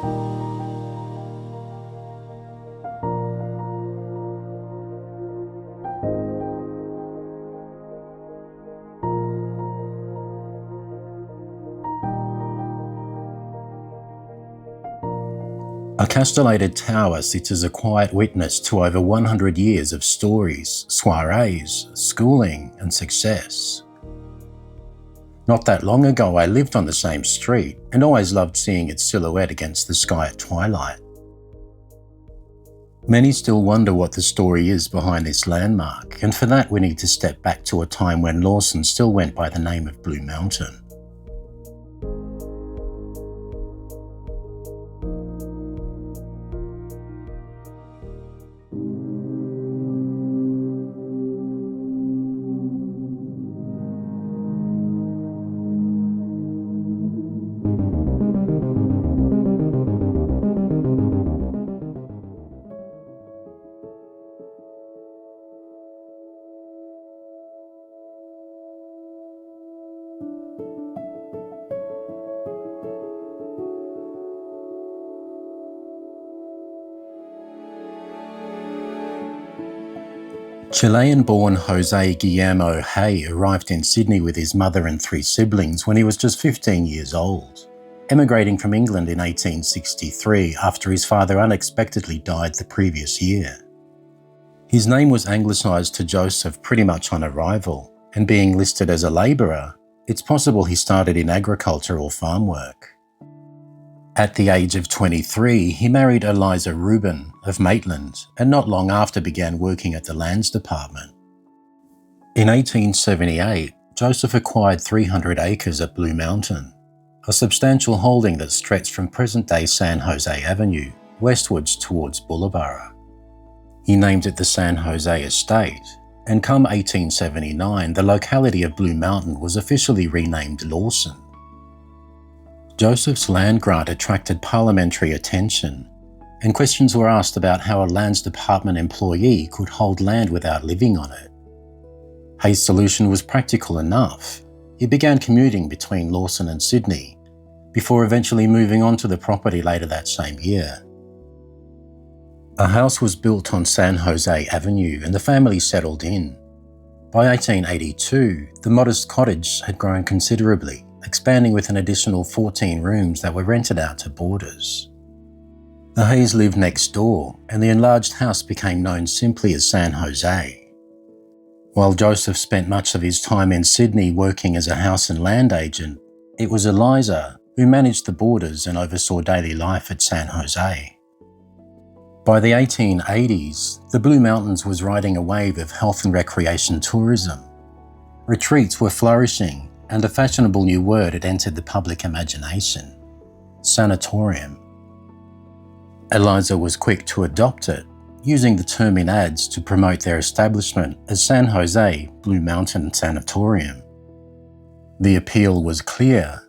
A castellated tower sits as a quiet witness to over 100 years of stories, soirees, schooling and success. Not that long ago I lived on the same street and always loved seeing its silhouette against the sky at twilight. Many still wonder what the story is behind this landmark, and for that we need to step back to a time when Lawson still went by the name of Blue Mountain. Chilean-born Jose Guillermo Hay arrived in Sydney with his mother and 3 siblings when he was just 15 years old, emigrating from England in 1863 after his father unexpectedly died the previous year. His name was anglicised to Joseph pretty much on arrival, and being listed as a labourer, it's possible he started in agriculture or farm work. At the age of 23, he married Eliza Rubin of Maitland and not long after began working at the Lands Department. In 1878, Joseph acquired 300 acres at Blue Mountain, a substantial holding that stretched from present-day San Jose Avenue westwards towards Boolarburra. He named it the San Jose Estate, and come 1879, the locality of Blue Mountain was officially renamed Lawson. Joseph's land grant attracted parliamentary attention, and questions were asked about how a Lands Department employee could hold land without living on it. Hay's solution was practical enough. He began commuting between Lawson and Sydney, before eventually moving on to the property later that same year. A house was built on San Jose Avenue and the family settled in. By 1882, the modest cottage had grown considerably, expanding with an additional 14 rooms that were rented out to boarders. The Hays lived next door, and the enlarged house became known simply as San Jose. While Joseph spent much of his time in Sydney working as a house and land agent, it was Eliza who managed the boarders and oversaw daily life at San Jose. By the 1880s, the Blue Mountains was riding a wave of health and recreation tourism. Retreats were flourishing, and a fashionable new word had entered the public imagination: sanatorium. Eliza was quick to adopt it, using the term in ads to promote their establishment as San Jose Blue Mountain Sanatorium. The appeal was clear.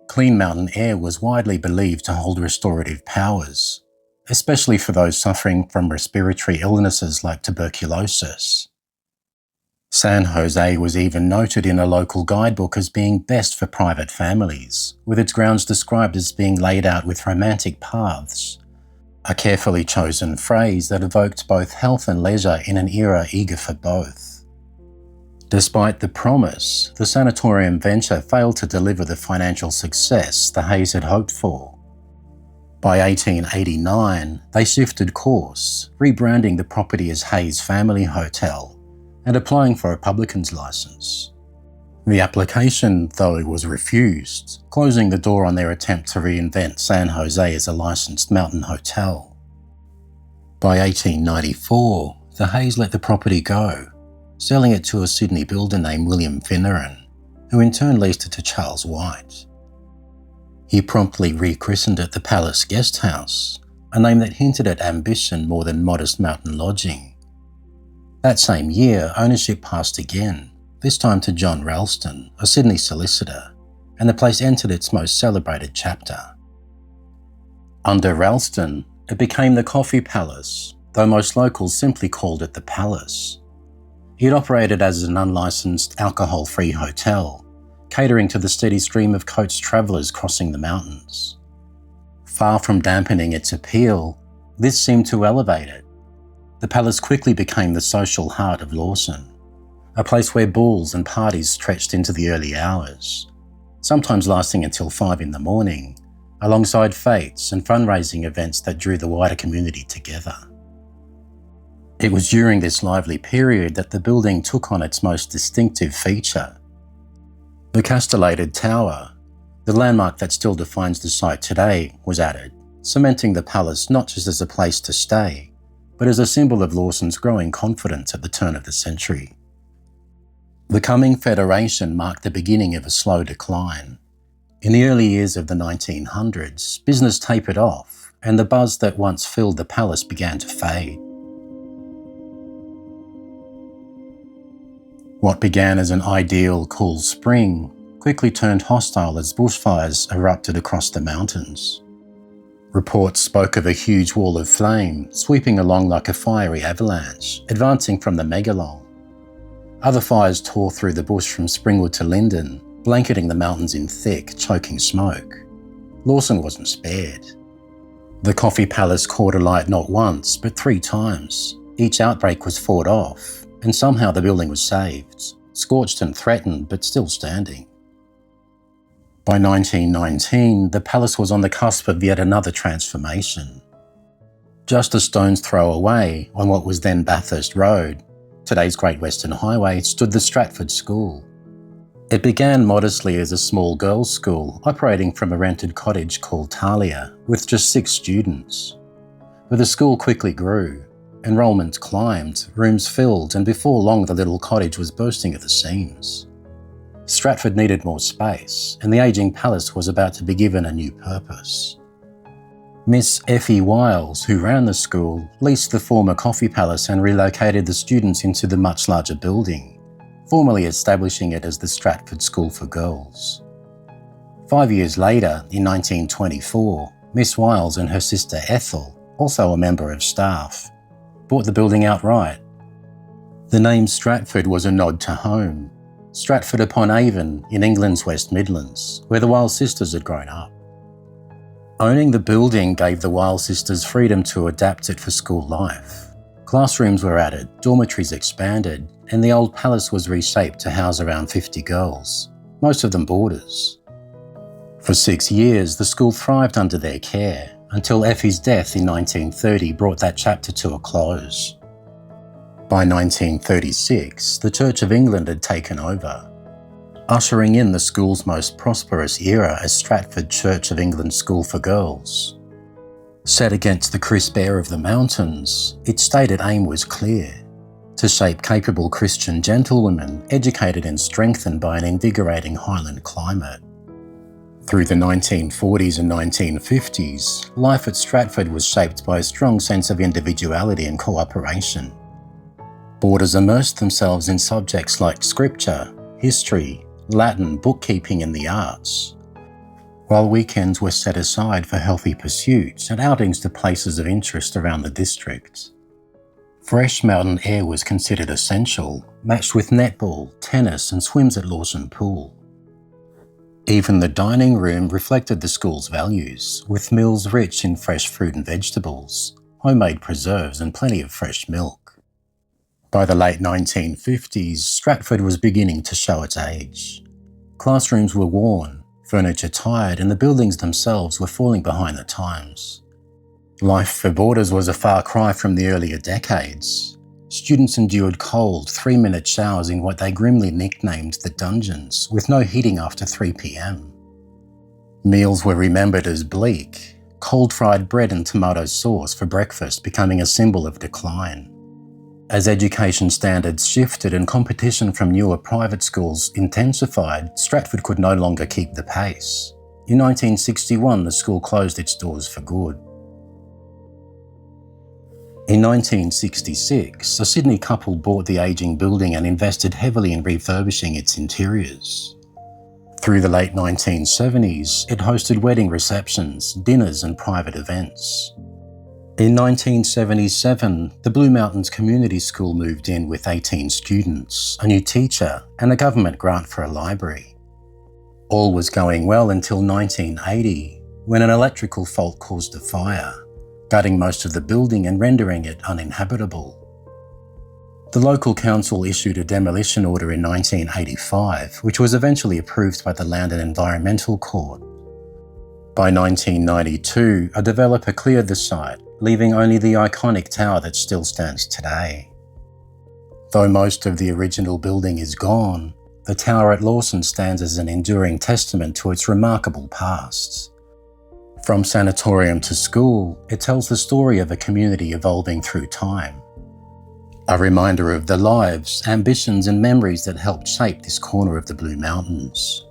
Clean mountain air was widely believed to hold restorative powers, especially for those suffering from respiratory illnesses like tuberculosis. San Jose was even noted in a local guidebook as being best for private families, with its grounds described as being laid out with romantic paths, a carefully chosen phrase that evoked both health and leisure in an era eager for both. Despite the promise, the sanatorium venture failed to deliver the financial success the Hays had hoped for. By 1889, they shifted course, rebranding the property as Hays Family Hotel and applying for a publican's licence. The application, though, was refused, closing the door on their attempt to reinvent San Jose as a licensed mountain hotel. By 1894, the Hays let the property go, selling it to a Sydney builder named William Finneran, who in turn leased it to Charles White. He promptly rechristened it the Palace Guest House, a name that hinted at ambition more than modest mountain lodging. That same year, ownership passed again, this time to John Ralston, a Sydney solicitor, and the place entered its most celebrated chapter. Under Ralston, it became the Coffee Palace, though most locals simply called it the Palace. It operated as an unlicensed, alcohol-free hotel, catering to the steady stream of coach travellers crossing the mountains. Far from dampening its appeal, this seemed to elevate it. The palace quickly became the social heart of Lawson, a place where balls and parties stretched into the early hours, sometimes lasting until 5 in the morning, alongside fetes and fundraising events that drew the wider community together. It was during this lively period that the building took on its most distinctive feature. The castellated tower, the landmark that still defines the site today, was added, cementing the palace not just as a place to stay, but as a symbol of Lawson's growing confidence at the turn of the century. The coming Federation marked the beginning of a slow decline. In the early years of the 1900s, business tapered off, and the buzz that once filled the palace began to fade. What began as an ideal, cool spring quickly turned hostile as bushfires erupted across the mountains. Reports spoke of a huge wall of flame sweeping along like a fiery avalanche, advancing from the megalong. Other fires tore through the bush from Springwood to Linden, blanketing the mountains in thick, choking smoke. Lawson wasn't spared. The Coffee Palace caught alight not once, but 3 times. Each outbreak was fought off, and somehow the building was saved, scorched and threatened, but still standing. By 1919, the palace was on the cusp of yet another transformation. Just a stone's throw away, on what was then Bathurst Road, today's Great Western Highway, stood the Stratford School. It began modestly as a small girls' school operating from a rented cottage called Talia, with just 6 students. But the school quickly grew. Enrolment climbed, rooms filled, and before long the little cottage was bursting at the seams. Stratford needed more space, and the ageing palace was about to be given a new purpose. Miss Effie Wiles, who ran the school, leased the former Coffee Palace and relocated the students into the much larger building, formally establishing it as the Stratford School for Girls. 5 years later, in 1924, Miss Wiles and her sister Ethel, also a member of staff, bought the building outright. The name Stratford was a nod to home, Stratford upon Avon in England's West Midlands, where the Wiles sisters had grown up. Owning the building gave the Wiles sisters freedom to adapt it for school life. Classrooms were added, dormitories expanded, and the old palace was reshaped to house around 50 girls, most of them boarders. For 6 years, the school thrived under their care, until Effie's death in 1930 brought that chapter to a close. By 1936, the Church of England had taken over, ushering in the school's most prosperous era as Stratford Church of England School for Girls. Set against the crisp air of the mountains, its stated aim was clear: to shape capable Christian gentlewomen educated and strengthened by an invigorating Highland climate. Through the 1940s and 1950s, life at Stratford was shaped by a strong sense of individuality and cooperation. Boarders immersed themselves in subjects like scripture, history, Latin, bookkeeping and the arts, while weekends were set aside for healthy pursuits and outings to places of interest around the district. Fresh mountain air was considered essential, matched with netball, tennis and swims at Lawson Pool. Even the dining room reflected the school's values, with meals rich in fresh fruit and vegetables, homemade preserves and plenty of fresh milk. By the late 1950s, Stratford was beginning to show its age. Classrooms were worn, furniture tired, and the buildings themselves were falling behind the times. Life for boarders was a far cry from the earlier decades. Students endured cold, 3-minute showers in what they grimly nicknamed the dungeons, with no heating after 3 p.m. Meals were remembered as bleak, cold fried bread and tomato sauce for breakfast becoming a symbol of decline. As education standards shifted and competition from newer private schools intensified, Stratford could no longer keep the pace. In 1961, the school closed its doors for good. In 1966, a Sydney couple bought the ageing building and invested heavily in refurbishing its interiors. Through the late 1970s, it hosted wedding receptions, dinners and private events. In 1977, the Blue Mountains Community School moved in with 18 students, a new teacher, and a government grant for a library. All was going well until 1980, when an electrical fault caused a fire, gutting most of the building and rendering it uninhabitable. The local council issued a demolition order in 1985, which was eventually approved by the Land and Environmental Court. By 1992, a developer cleared the site, leaving only the iconic tower that still stands today. Though most of the original building is gone, the tower at Lawson stands as an enduring testament to its remarkable past. From sanatorium to school, it tells the story of a community evolving through time. A reminder of the lives, ambitions and memories that helped shape this corner of the Blue Mountains.